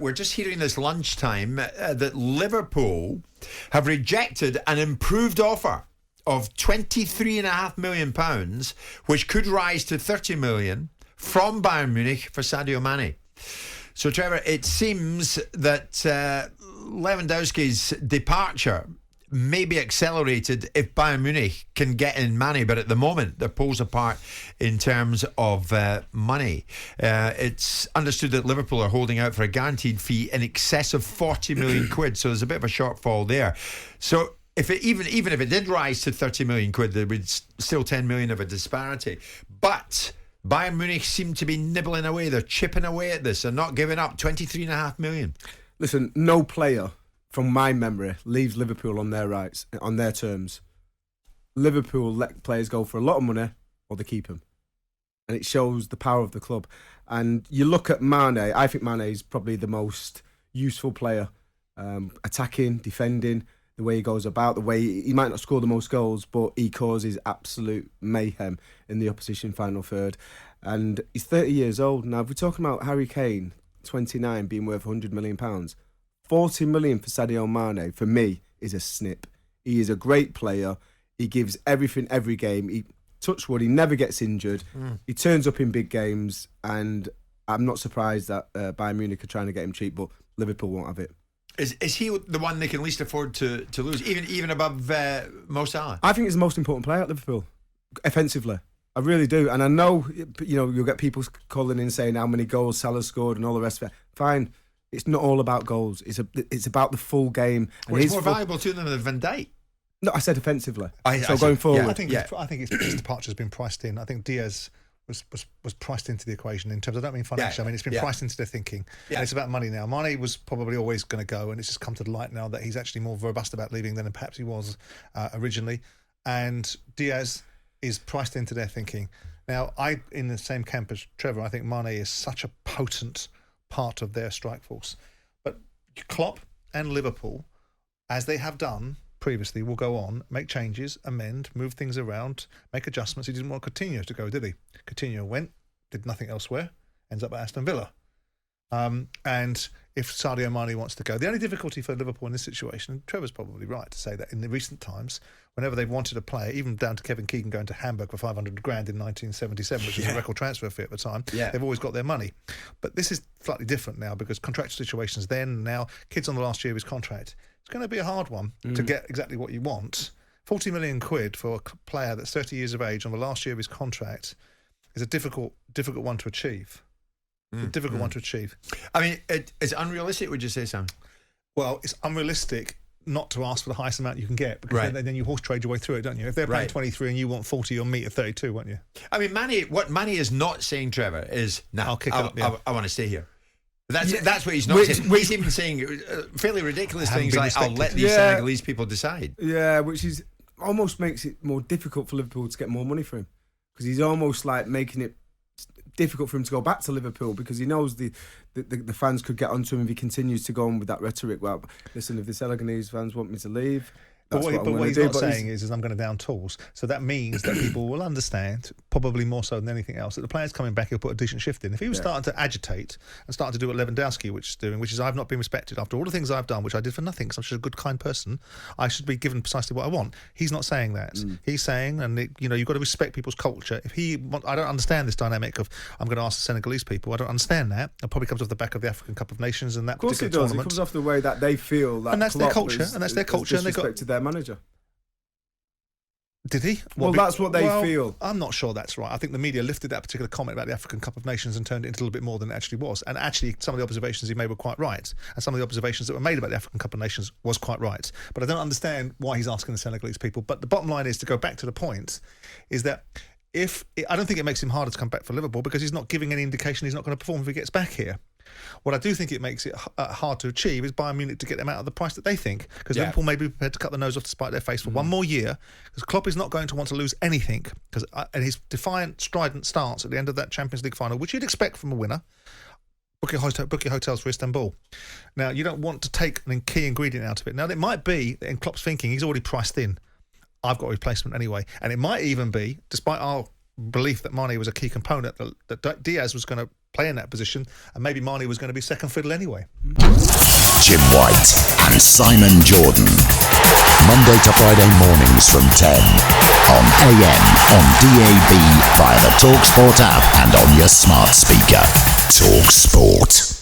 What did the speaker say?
We're just hearing this lunchtime that Liverpool have rejected an improved offer of £23.5 million, which could rise to £30 million from Bayern Munich for Sadio Mane. So, Trevor, it seems that Lewandowski's departure may be accelerated if Bayern Munich can get in Mane, but at the moment they're poles apart in terms of money. It's understood that Liverpool are holding out for a guaranteed fee in excess of 40 million quid, so there's a bit of a shortfall there. So if it, even if it did rise to 30 million quid, there would still 10 million of a disparity. But Bayern Munich seem to be nibbling away. They're chipping away at this. They're not giving up. 23.5 million. Listen, no player from my memory leaves Liverpool on their rights, on their terms. Liverpool let players go for a lot of money or they keep them. And it shows the power of the club. And you look at Mane, I think Mane is probably the most useful player. Attacking, defending, the way he goes about, the way he might not score the most goals, but he causes absolute mayhem in the opposition final third. And he's 30 years old. Now, if we're talking about Harry Kane, 29, being worth £100 million, 40 million for Sadio Mane, for me, is a snip. He is a great player. He gives everything every game. He, touch wood, he never gets injured. He turns up in big games, and I'm not surprised that Bayern Munich are trying to get him cheap, but Liverpool won't have it. Is he the one they can least afford to lose, even above Mo Salah? I think he's the most important player at Liverpool, offensively. I really do. And I know, you'll get people calling in saying how many goals Salah scored and all the rest of it. Fine. It's not all about goals. It's about the full game. And it's more valuable to them than Van Dijk. No, I said offensively. Going forward, yeah, I think his departure has been priced in. I think Diaz was priced into the equation in terms. I don't mean financially. I mean it's been priced into their thinking. Yeah. And it's about money now. Mane was probably always going to go, and it's just come to the light now that he's actually more robust about leaving than perhaps he was originally. And Diaz is priced into their thinking. Now, in the same camp as Trevor, I think Mane is such a potent part of their strike force. But Klopp and Liverpool, as they have done previously, will go on, make changes, amend, move things around, make adjustments. He didn't want Coutinho to go, did he? Coutinho went, did nothing elsewhere, ends up at Aston Villa. And if Sadio Mane wants to go, the only difficulty for Liverpool in this situation, and Trevor's probably right to say that in the recent times, whenever they've wanted a player, even down to Kevin Keegan going to Hamburg for 500 grand in 1977, which was a record transfer fee at the time, they've always got their money. But this is slightly different now because contractual situations then and now, kids on the last year of his contract, it's going to be a hard one to get exactly what you want. 40 million quid for a player that's 30 years of age on the last year of his contract is a difficult one to achieve. It's a difficult one to achieve. I mean, it's unrealistic, would you say, Sam? Well, it's unrealistic not to ask for the highest amount you can get, because then you horse trade your way through it, don't you? If they're paying 23 and you want 40, you'll meet at 32, won't you? I mean, what Mane is not saying, Trevor, is, I'll kick up. I want to stay here. That's what he's not saying. He's even saying fairly ridiculous things like, I'll let these Senegalese people decide. Yeah, which is almost makes it more difficult for Liverpool to get more money for him, because he's almost like making it difficult for him to go back to Liverpool, because he knows the fans could get onto him if he continues to go on with that rhetoric. Well, listen, if the Senegalese fans want me to leave, but what he's not saying is I'm going to down tools. So that means that people will understand, probably more so than anything else, that the player's coming back, he'll put a decent shift in. If he was starting to agitate and starting to do what Lewandowski was doing, which is I've not been respected after all the things I've done, which I did for nothing because I'm just a good, kind person, I should be given precisely what I want. He's not saying that. He's saying, you've got to respect people's culture. I don't understand this dynamic of I'm going to ask the Senegalese people. I don't understand that. It probably comes off the back of the African Cup of Nations and that particular tournament. Of course it does. It comes off the way that they feel that, and that's their culture. And that's their culture. And they disrespected their manager. Did he? That's what they feel. I'm not sure that's right. I think the media lifted that particular comment about the African Cup of Nations and turned it into a little bit more than it actually was. And actually, some of the observations he made were quite right. And some of the observations that were made about the African Cup of Nations was quite right. But I don't understand why he's asking the Senegalese people. But the bottom line is, to go back to the point, is that I don't think it makes him harder to come back for Liverpool, because he's not giving any indication he's not going to perform if he gets back here. What I do think it makes it hard to achieve is Bayern Munich to get them out of the price that they think, because Liverpool may be prepared to cut the nose off to spite their face for one more year, because Klopp is not going to want to lose anything, and his defiant, strident stance at the end of that Champions League final, which you'd expect from a winner. Book your hotels for Istanbul. Now, you don't want to take a key ingredient out of it. Now, it might be that in Klopp's thinking, he's already priced in, I've got a replacement anyway. And it might even be, despite our belief that Mane was a key component, that Diaz was going to play in that position, and maybe Mane was going to be second fiddle anyway. Jim White and Simon Jordan. Monday to Friday mornings from 10 on AM, on DAB, via the talkSPORT app and on your smart speaker. talkSPORT.